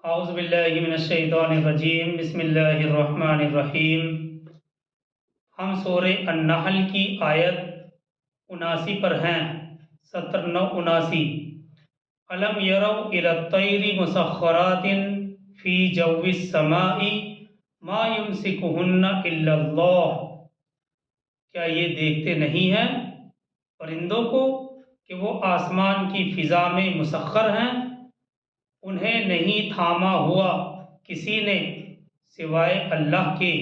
اعوذ باللہ من الشیطان الرجیم بسم اللہ الرحمن الرحیم۔ ہم سورہ النحل کی آیت 79 پر ہیں، 79 الم یروا الی الطیر مسخرات فی جو السماء ما یمسکہن الا اللہ۔ کیا یہ دیکھتے نہیں ہیں پرندوں کو کہ وہ آسمان کی فضا میں مسخر ہیں، انہیں نہیں تھاما ہوا کسی نے سوائے اللہ کے۔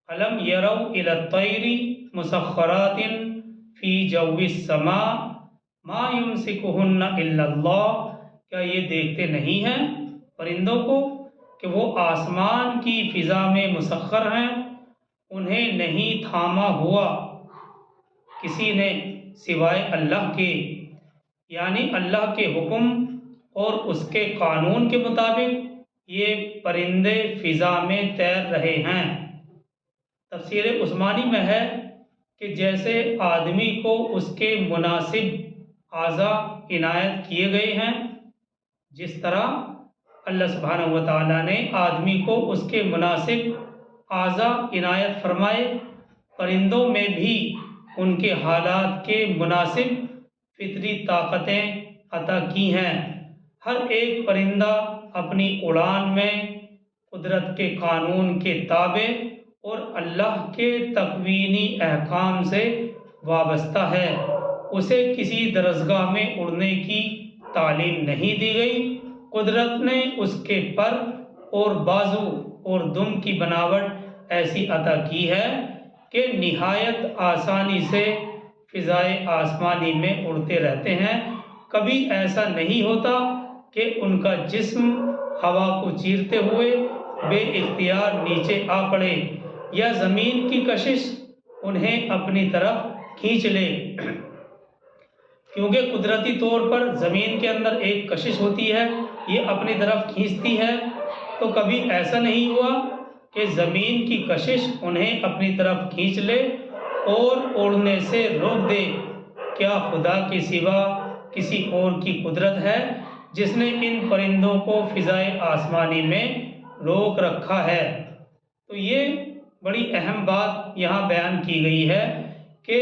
الم یروا الی الطیر مسخرات فی جو السماء ما یمسکہن الا اللہ۔ کیا یہ دیکھتے نہیں ہیں پرندوں کو کہ وہ آسمان کی فضا میں مسخر ہیں، انہیں نہیں تھاما ہوا کسی نے سوائے اللہ کے، یعنی اللہ کے حکم اور اس کے قانون کے مطابق یہ پرندے فضا میں تیر رہے ہیں۔ تفسیر عثمانی میں ہے کہ جیسے آدمی کو اس کے مناسب اعضاء عنایت کیے گئے ہیں، جس طرح اللہ سبحانہ و تعالیٰ نے آدمی کو اس کے مناسب اعضاء عنایت فرمائے، پرندوں میں بھی ان کے حالات کے مناسب فطری طاقتیں عطا کی ہیں۔ ہر ایک پرندہ اپنی اڑان میں قدرت کے قانون کے تابع اور اللہ کے تکوینی احکام سے وابستہ ہے۔ اسے کسی درسگاہ میں اڑنے کی تعلیم نہیں دی گئی۔ قدرت نے اس کے پر اور بازو اور دم کی بناوٹ ایسی عطا کی ہے کہ نہایت آسانی سے فضائے آسمانی میں اڑتے رہتے ہیں۔ کبھی ایسا نہیں ہوتا کہ ان کا جسم ہوا کو چیرتے ہوئے بے اختیار نیچے آ پڑے یا زمین کی کشش انہیں اپنی طرف کھینچ لے، کیونکہ قدرتی طور پر زمین کے اندر ایک کشش ہوتی ہے، یہ اپنی طرف کھینچتی ہے۔ تو کبھی ایسا نہیں ہوا کہ زمین کی کشش انہیں اپنی طرف کھینچ لے اور اڑنے سے روک دے۔ کیا خدا کے سوا کسی اور کی قدرت ہے جس نے ان پرندوں کو فضائے آسمانی میں روک رکھا ہے؟ تو یہ بڑی اہم بات یہاں بیان کی گئی ہے کہ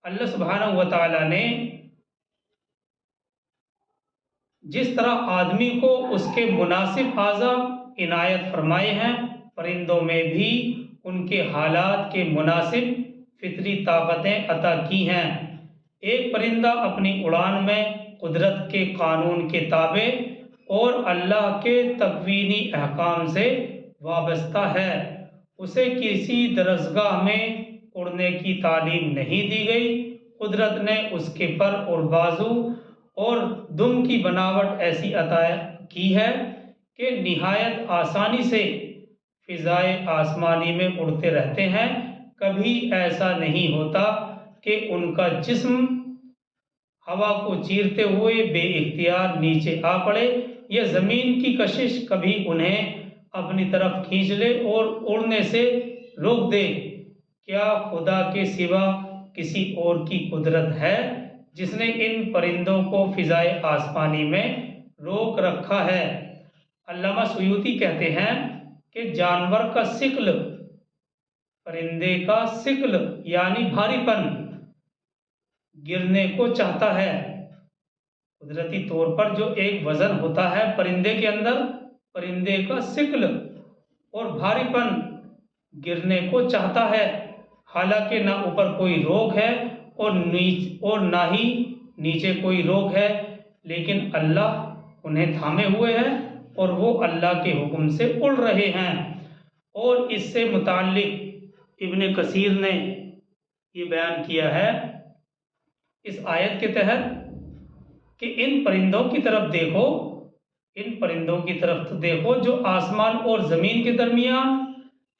اللہ سبحانہ و تعالیٰ نے جس طرح آدمی کو اس کے مناسب اعضاء عنایت فرمائے ہیں، پرندوں میں بھی ان کے حالات کے مناسب فطری طاقتیں عطا کی ہیں۔ ایک پرندہ اپنی اڑان میں قدرت کے قانون کے تابع اور اللہ کے تکوینی احکام سے وابستہ ہے۔ اسے کسی درسگاہ میں اڑنے کی تعلیم نہیں دی گئی۔ قدرت نے اس کے پر اور بازو اور دم کی بناوٹ ایسی عطا کی ہے کہ نہایت آسانی سے فضائے آسمانی میں اڑتے رہتے ہیں۔ کبھی ایسا نہیں ہوتا کہ ان کا جسم ہوا کو چیرتے ہوئے بے اختیار نیچے آ پڑے یا زمین کی کشش کبھی انہیں اپنی طرف کھینچ لے اور اڑنے سے روک دے۔ کیا خدا کے سوا کسی اور کی قدرت ہے جس نے ان پرندوں کو فضائے آسمانی میں روک رکھا ہے؟ علامہ سیوطی کہتے ہیں کہ جانور کا ثقل، پرندے کا ثقل یعنی بھاری پن گرنے کو چاہتا ہے۔ قدرتی طور پر جو ایک وزن ہوتا ہے پرندے کے اندر، پرندے کا ثقل اور بھاری پن گرنے کو چاہتا ہے، حالانکہ نہ اوپر کوئی روک ہے اور نہ ہی نیچے کوئی روک ہے، لیکن اللہ انہیں تھامے ہوئے ہے اور وہ اللہ کے حکم سے اڑ رہے ہیں۔ اور اس سے متعلق ابن کثیر نے یہ بیان کیا ہے اس آیت کے تحت کہ ان پرندوں کی طرف دیکھو، ان پرندوں کی طرف تو دیکھو جو آسمان اور زمین کے درمیان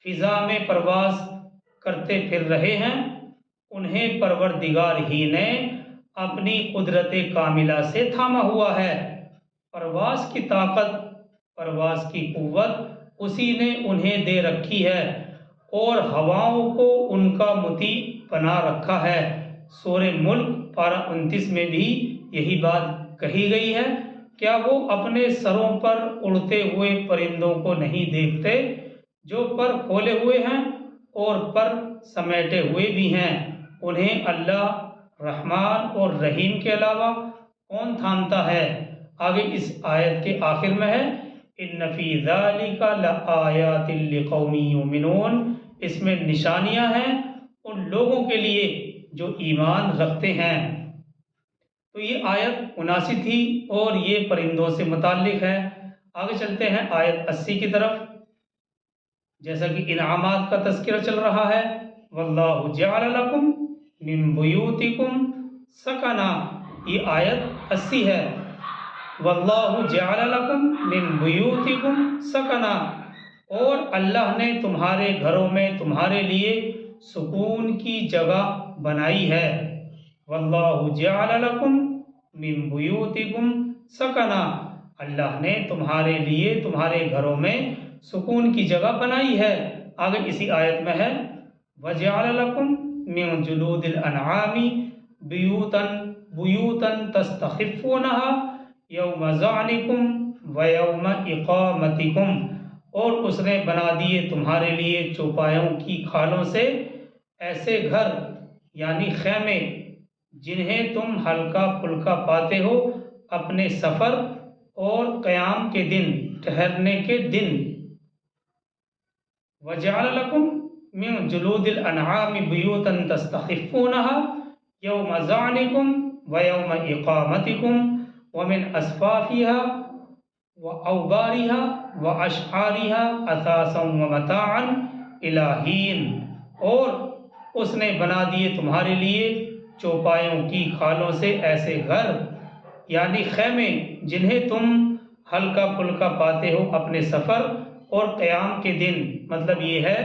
فضا میں پرواز کرتے پھر رہے ہیں، انہیں پروردگار ہی نے اپنی قدرت کاملہ سے تھاما ہوا ہے۔ پرواز کی طاقت، پرواز کی قوت اسی نے انہیں دے رکھی ہے اور ہواؤں کو ان کا مطیع بنا رکھا ہے۔ سورہ ملک پارہ 29 میں بھی یہی بات کہی گئی ہے کیا وہ اپنے سروں پر اڑتے ہوئے پرندوں کو نہیں دیکھتے جو پر کھولے ہوئے ہیں اور پر سمیٹے ہوئے بھی ہیں؟ انہیں اللہ رحمان اور رحیم کے علاوہ کون تھامتا ہے؟ آگے اس آیت کے آخر میں ہے ان فی ذالک لآیات لقوم یؤمنون، اس میں نشانیاں ہیں ان لوگوں کے لیے جو ایمان رکھتے ہیں۔ تو یہ آیت 79 تھی اور یہ پرندوں سے متعلق ہے۔ آگے چلتے ہیں آیت 80 کی طرف۔ جیسا کہ انعامات کا تذکرہ چل رہا ہے، واللہ جعل لکم من بیوتکم سکنا، یہ آیت 80 ہے۔ واللہ جعل لکم من بیوتکم سکنا، اور اللہ نے تمہارے گھروں میں تمہارے لیے سکون کی جگہ بنائی ہے۔ واللہ جعل لکم من بیوتکم سکنا، اللہ نے تمہارے لیے تمہارے گھروں میں سکون کی جگہ بنائی ہے۔ آگے اسی آیت میں ہے وجعل لکم من جلود الانعام بیوتا تستخفونها یوم ظعنکم ویوم اقامتکم، اور اس نے بنا دیے تمہارے لیے چوپایوں کی کھالوں سے ایسے گھر یعنی خیمے جنہیں تم ہلکا پھلکا پاتے ہو اپنے سفر اور قیام کے دن، ٹھہرنے کے دن۔ وَجَعَلَ لَكُم مِّن جُلُودِ الْأَنْعَامِ بُيُوتًا تَسْتَخِفُّونَهَا يَوْمَ ظَعْنِكُمْ وَيَوْمَ إِقَامَتِكُمْ وَمِنْ أَصْفَافِهَا وَأَوْبَارِهَا وَأَشْعَارِهَا أَثَاثًا وَمَتَاعًا إِلَىٰ حِينٍ، اور اس نے بنا دیے تمہارے لیے چوپایوں کی کھالوں سے ایسے گھر یعنی خیمے جنہیں تم ہلکا پھلکا پاتے ہو اپنے سفر اور قیام کے دن۔ مطلب یہ ہے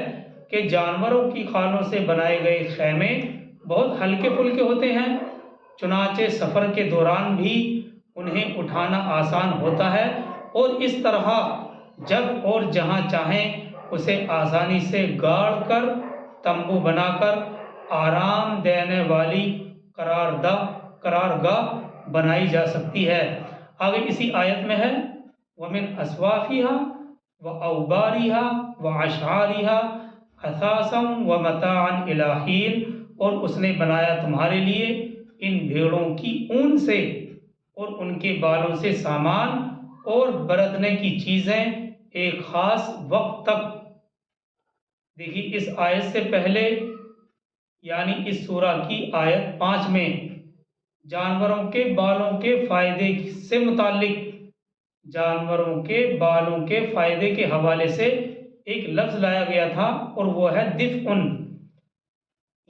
کہ جانوروں کی کھالوں سے بنائے گئے خیمے بہت ہلکے پھلکے ہوتے ہیں، چنانچہ سفر کے دوران بھی انہیں اٹھانا آسان ہوتا ہے، اور اس طرح جب اور جہاں چاہیں اسے آسانی سے گاڑ کر تمبو بنا کر آرام دینے والی قرارگاہ بنائی جا سکتی ہے۔ آگے اسی آیت میں ہے وَمِنْ أَصْوَافِهَا وَأَوْبَارِهَا وَأَشْعَارِهَا أَثَاثًا وَمَتَاعًا إِلَىٰ حِينٍ، اور اس نے بنایا تمہارے لیے ان بھیڑوں کی اون سے اور ان کے بالوں سے سامان اور برتنے کی چیزیں ایک خاص وقت تک۔ دیکھیے اس آیت سے پہلے یعنی اس سورہ کی آیت 5 میں جانوروں کے بالوں کے فائدے سے متعلق، جانوروں کے بالوں کے فائدے کے حوالے سے ایک لفظ لایا گیا تھا، اور وہ ہے دفء۔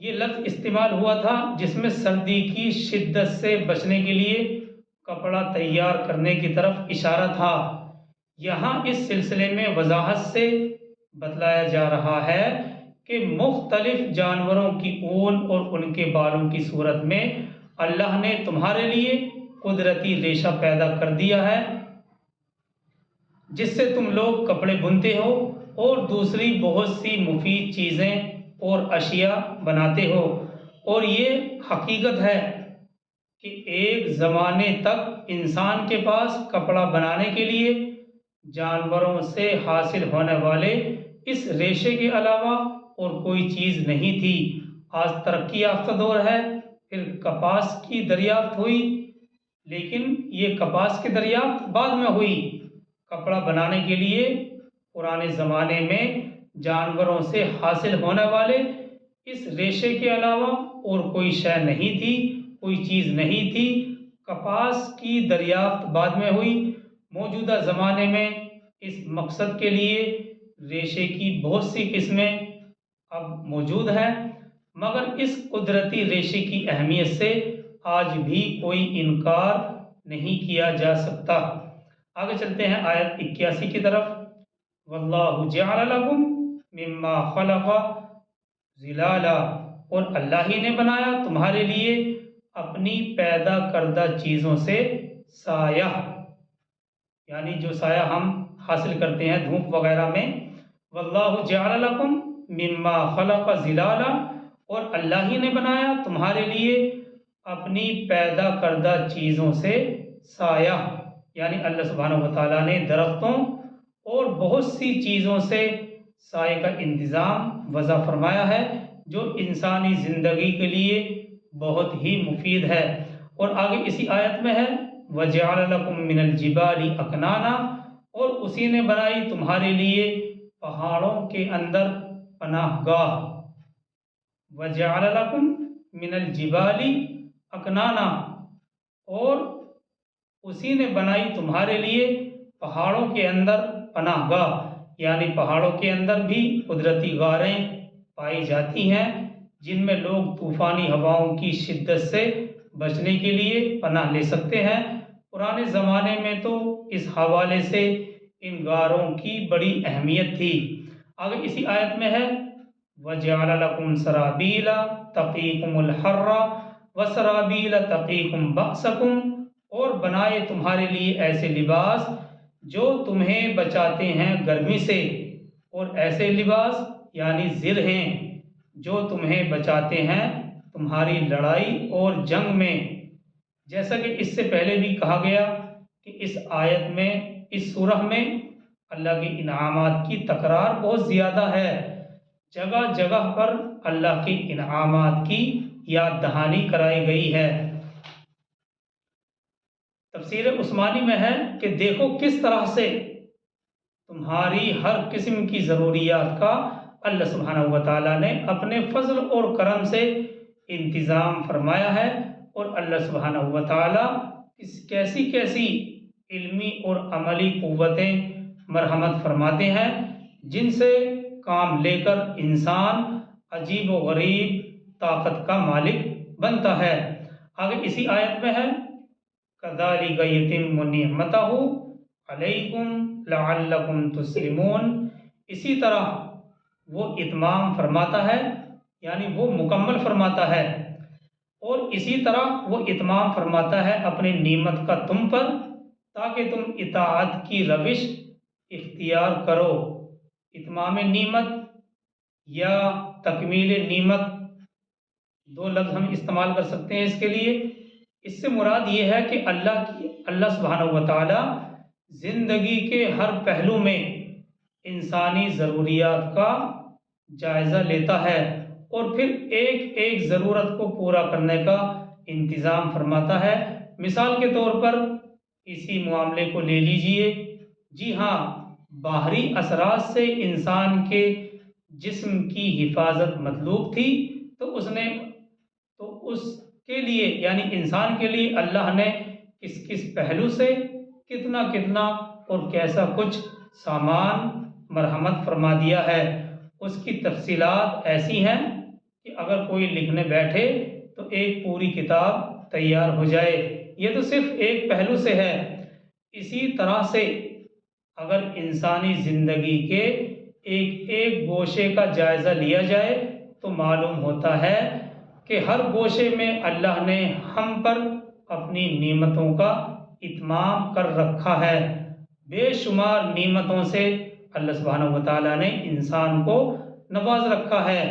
یہ لفظ استعمال ہوا تھا جس میں سردی کی شدت سے بچنے کے لیے کپڑا تیار کرنے کی طرف اشارہ تھا۔ یہاں اس سلسلے میں وضاحت سے بتلایا جا رہا ہے کہ مختلف جانوروں کی اون اور ان کے بالوں کی صورت میں اللہ نے تمہارے لیے قدرتی ریشہ پیدا کر دیا ہے، جس سے تم لوگ کپڑے بنتے ہو اور دوسری بہت سی مفید چیزیں اور اشیاء بناتے ہو۔ اور یہ حقیقت ہے کہ ایک زمانے تک انسان کے پاس کپڑا بنانے کے لیے جانوروں سے حاصل ہونے والے اس ریشے کے علاوہ اور کوئی چیز نہیں تھی۔ آج ترقی یافتہ دور ہے، پھر کپاس کی دریافت ہوئی، لیکن یہ کپاس کی دریافت بعد میں ہوئی۔ کپڑا بنانے کے لیے پرانے زمانے میں جانوروں سے حاصل ہونے والے اس ریشے کے علاوہ اور کوئی شے نہیں تھی، کوئی چیز نہیں تھی۔ کپاس کی دریافت بعد میں ہوئی۔ موجودہ زمانے میں اس مقصد کے لیے ریشے کی بہت سی قسمیں اب موجود ہیں، مگر اس قدرتی ریشے کی اہمیت سے آج بھی کوئی انکار نہیں کیا جا سکتا۔ آگے چلتے ہیں آیت 81 کی طرف۔ واللہ جعل لکم مما خلق ظلالا، اور اللہ ہی نے بنایا تمہارے لیے اپنی پیدا کردہ چیزوں سے سایہ، یعنی جو سایہ ہم حاصل کرتے ہیں دھوپ وغیرہ میں۔ واللہ جعل لکم مما خلق ظلالا، اور اللہ ہی نے بنایا تمہارے لیے اپنی پیدا کردہ چیزوں سے سایہ۔ یعنی اللہ سبحانہ و تعالیٰ نے درختوں اور بہت سی چیزوں سے سائے کا انتظام وضع فرمایا ہے جو انسانی زندگی کے لیے بہت ہی مفید ہے۔ اور آگے اسی آیت میں ہے وَجَعَلَ لَكُم مِّنَ الْجِبَالِ أَكْنَانًا، اور اسی نے بنائی تمہارے لیے پہاڑوں کے اندر پناہ گاہ۔ وَجَعَلَ لَكُم مِّنَ الْجِبَالِ أَكْنَانًا، اور اسی نے بنائی تمہارے لیے پہاڑوں کے اندر پناہ گاہ، یعنی پہاڑوں کے اندر بھی قدرتی غاریں پائی جاتی ہیں جن میں لوگ طوفانی ہواؤں کی شدت سے بچنے کے لیے پناہ لے سکتے ہیں۔ پرانے زمانے میں تو اس حوالے سے ان غاروں کی بڑی اہمیت تھی۔ آگے اسی آیت میں ہے وَجَعَلَ لَكُمْ سَرَابِيلَ تَقِيكُمُ الْحَرَّ وَسَرَابِيلَ تَقِيكُمْ بَأْسَكُمْ، اور بنائے تمہارے لیے ایسے لباس جو تمہیں بچاتے ہیں گرمی سے، اور ایسے لباس یعنی زر ہیں جو تمہیں بچاتے ہیں تمہاری لڑائی اور جنگ میں۔ جیسا کہ اس سے پہلے بھی کہا گیا کہ اس آیت میں، اس سورہ میں اللہ کے انعامات کی تکرار بہت زیادہ ہے۔ جگہ جگہ پر اللہ کے انعامات کی یاد دہانی کرائی گئی ہے۔ تفسیر عثمانی میں ہے کہ دیکھو کس طرح سے تمہاری ہر قسم کی ضروریات کا اللہ سبحانہ و تعالیٰ نے اپنے فضل اور کرم سے انتظام فرمایا ہے، اور اللہ سبحانہ و تعالیٰ کیسی کیسی علمی اور عملی قوتیں مرحمت فرماتے ہیں جن سے کام لے کر انسان عجیب و غریب طاقت کا مالک بنتا ہے۔ آگے اسی آیت میں ہے كَذَلِكَ يُتِمُّ نِعْمَتَهُ عَلَيْكُمْ لَعَلَّكُمْ تُسْلِمُونَ، اسی طرح وہ اتمام فرماتا ہے، یعنی وہ مکمل فرماتا ہے، اور اسی طرح وہ اتمام فرماتا ہے اپنی نعمت کا تم پر تاکہ تم اطاعت کی روش اختیار کرو۔ اتمام نعمت یا تکمیل نعمت دو لفظ ہم استعمال کر سکتے ہیں اس کے لیے۔ اس سے مراد یہ ہے کہ اللہ سبحانہ و تعالی زندگی کے ہر پہلو میں انسانی ضروریات کا جائزہ لیتا ہے اور پھر ایک ایک ضرورت کو پورا کرنے کا انتظام فرماتا ہے۔ مثال کے طور پر اسی معاملے کو لے لیجئے، جی ہاں، باہری اثرات سے انسان کے جسم کی حفاظت مطلوب تھی، تو اس کے لیے یعنی انسان کے لیے اللہ نے کس کس پہلو سے کتنا کتنا اور کیسا کچھ سامان مرحمت فرما دیا ہے۔ اس کی تفصیلات ایسی ہیں کہ اگر کوئی لکھنے بیٹھے تو ایک پوری کتاب تیار ہو جائے۔ یہ تو صرف ایک پہلو سے ہے۔ اسی طرح سے اگر انسانی زندگی کے ایک ایک گوشے کا جائزہ لیا جائے تو معلوم ہوتا ہے کہ ہر گوشے میں اللہ نے ہم پر اپنی نعمتوں کا اتمام کر رکھا ہے۔ بے شمار نعمتوں سے اللہ سبحانہ و تعالیٰ نے انسان کو نواز رکھا ہے۔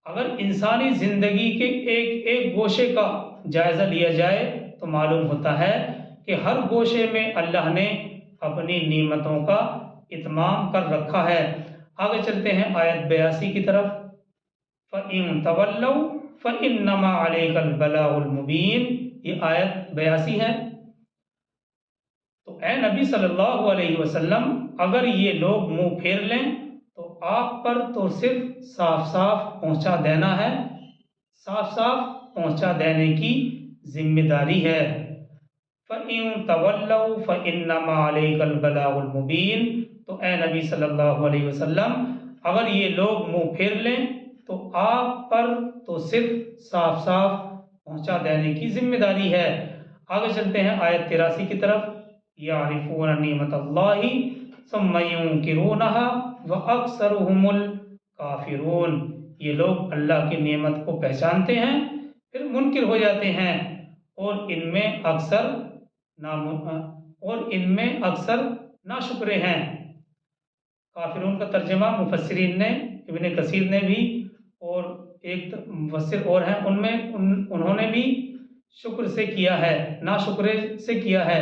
اگر انسانی زندگی کے ایک ایک گوشے کا جائزہ لیا جائے تو معلوم ہوتا ہے کہ ہر گوشے میں اللہ نے اپنی نعمتوں کا اتمام کر رکھا ہے۔ آگے چلتے ہیں آیت 82 کی طرف۔ فَإِن تَوَلَّوْا فَإِنَّمَا عَلَيْكَ الْبَلَاغُ الْمُبِينُ، یہ آیت 82 ہے۔ تو اے نبی صلی اللہ علیہ وسلم، اگر یہ لوگ منہ پھیر لیں تو آپ پر تو صرف صاف صاف پہنچا دینا ہے، صاف صاف پہنچا دینے کی ذمہ داری ہے۔ فَإِن تَوَلَّوْا فَإِنَّمَا عَلَيْكَ الْبَلَاغُ الْمُبِينُ، تو اے نبی صلی اللہ علیہ وسلم، اگر یہ لوگ منہ پھیر لیں تو آپ پر تو صرف صاف صاف پہنچا دینے کی ذمہ داری ہے۔ آگے چلتے ہیں آیت 83 کی طرف۔ یعرفون نعمت اللہ ثم ینکرونها واکثرهم الکافرون، یہ لوگ اللہ کی نعمت کو پہچانتے ہیں پھر منکر ہو جاتے ہیں، اور ان میں اکثر ناشکرے ہیں۔ کافرون کا ترجمہ مفسرین نے، ابن کثیر نے بھی اور ایک مفسر اور ہیں انہوں نے بھی شکر سے کیا ہے، ناشکرے سے کیا ہے۔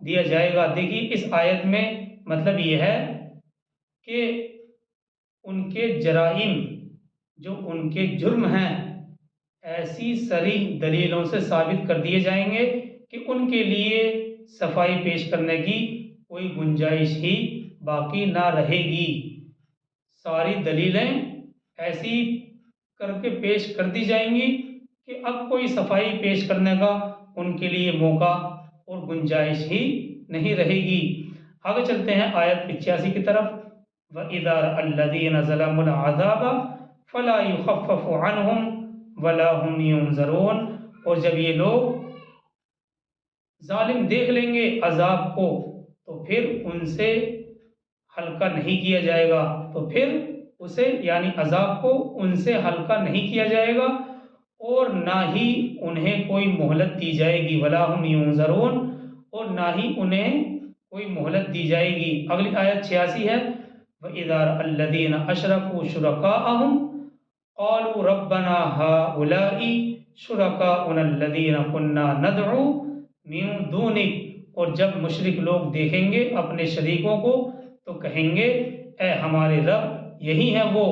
دیا جائے گا۔ دیکھیے اس آیت میں مطلب یہ ہے کہ ان کے جرائم، جو ان کے جرم ہیں، ایسی صریح دلیلوں سے ثابت کر دیے جائیں گے کہ ان کے لیے صفائی پیش کرنے کی کوئی گنجائش ہی باقی نہ رہے گی۔ ساری دلیلیں ایسی کر کے پیش کر دی جائیں گی کہ اب کوئی صفائی پیش کرنے کا ان کے لیے موقع اور گنجائش ہی نہیں رہے گی۔ آگے چلتے ہیں آیت 85 کی طرف۔ وَإِذَا رَأَى الَّذِينَ ظَلَمُوا الْعَذَابَ فَلَا يُخَفَّفُ عَنْهُمْ وَلَا هُمْ يُنظَرُونَ، اور جب یہ لوگ ظالم دیکھ لیں گے عذاب کو تو پھر ان سے ہلکا نہیں کیا جائے گا، تو پھر اسے یعنی عذاب کو ان سے ہلکا نہیں کیا جائے گا اور نہ ہی انہیں کوئی مہلت دی جائے گی۔ وَلَا هُمْ يُنظَرُونَ، اور نہ ہی انہیں کوئی مہلت دی جائے گی۔ اگلی آیت 86 ہے۔ وَإِذَا رَأَى الَّذِينَ أَشْرَكُوا شُرَكَاءَهُمْ قَالُوا رَبَّنَا هَؤُلَاءِ شُرَكَاؤُنَا الَّذِينَ كُنَّا نَدْعُو مِن دُونِكَ، اور جب مشرک لوگ دیکھیں گے اپنے شریکوں کو تو کہیں گے اے ہمارے رب، یہی ہیں وہ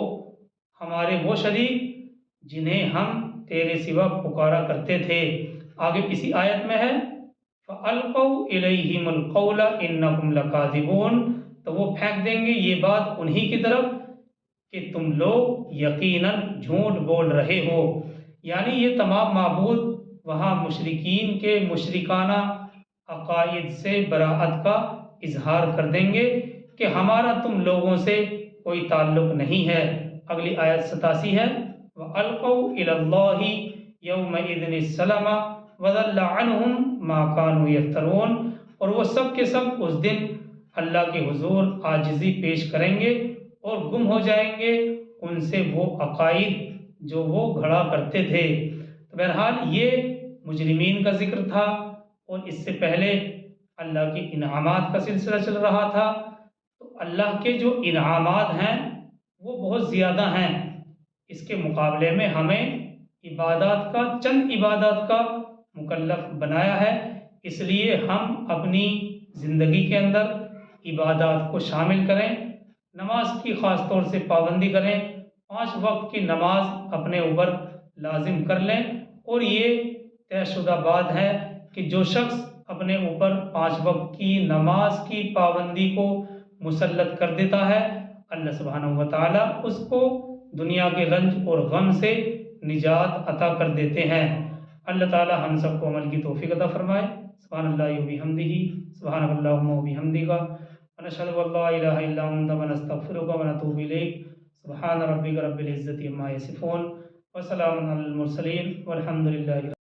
ہمارے وہ شریک جنہیں ہم تیرے سوا پکارا کرتے تھے۔ آگے اسی آیت میں ہے فَأَلْقَوْا إِلَيْهِمُ الْقَوْلَ إِنَّكُمْ لَكَاذِبُونَ، تو وہ پھینک دیں گے یہ بات انہی کی طرف کہ تم لوگ یقیناً جھوٹ بول رہے ہو۔ یعنی یہ تمام معبود وہاں مشرکین کے مشرکانہ عقائد سے براءت کا اظہار کر دیں گے کہ ہمارا تم لوگوں سے کوئی تعلق نہیں ہے۔ اگلی آیت 87 ہے۔ وَأَلْقَوْا إِلَى اللَّهِ يَوْمَئِذٍ السَّلَمَ وَضَلَّ عَنْهُمْ مَا كَانُوا يَفْتَرُونَ، اور وہ سب کے سب اس دن اللہ کے حضور عاجزی پیش کریں گے اور گم ہو جائیں گے ان سے وہ عقائد جو وہ گھڑا کرتے تھے۔ تو بہرحال یہ مجرمین کا ذکر تھا، اور اس سے پہلے اللہ کے انعامات کا سلسلہ چل رہا تھا۔ تو اللہ کے جو انعامات ہیں وہ بہت زیادہ ہیں، اس کے مقابلے میں ہمیں عبادات کا چند عبادات کا مکلف بنایا ہے، اس لیے ہم اپنی زندگی کے اندر عبادات کو شامل کریں، نماز کی خاص طور سے پابندی کریں، 5 وقت کی نماز اپنے اوپر لازم کر لیں، اور یہ طے شدہ بات ہے کہ جو شخص اپنے اوپر 5 وقت کی نماز کی پابندی کو مسلط کر دیتا ہے، اللہ سبحانہ و تعالیٰ اس کو دنیا کے رنج اور غم سے نجات عطا کر دیتے ہیں۔ اللہ تعالیٰ ہم سب کو عمل کی توفیق عطا فرمائے۔ سبحان اللہ و بحمدہ، سبحانک اللہم و بحمدک، ونشہد ان لا الہ الا انت ونستغفرک ونتوب الیک۔ سبحان ربک رب العزۃ عما یصفون، وسلام علی المرسلین، والحمد للہ۔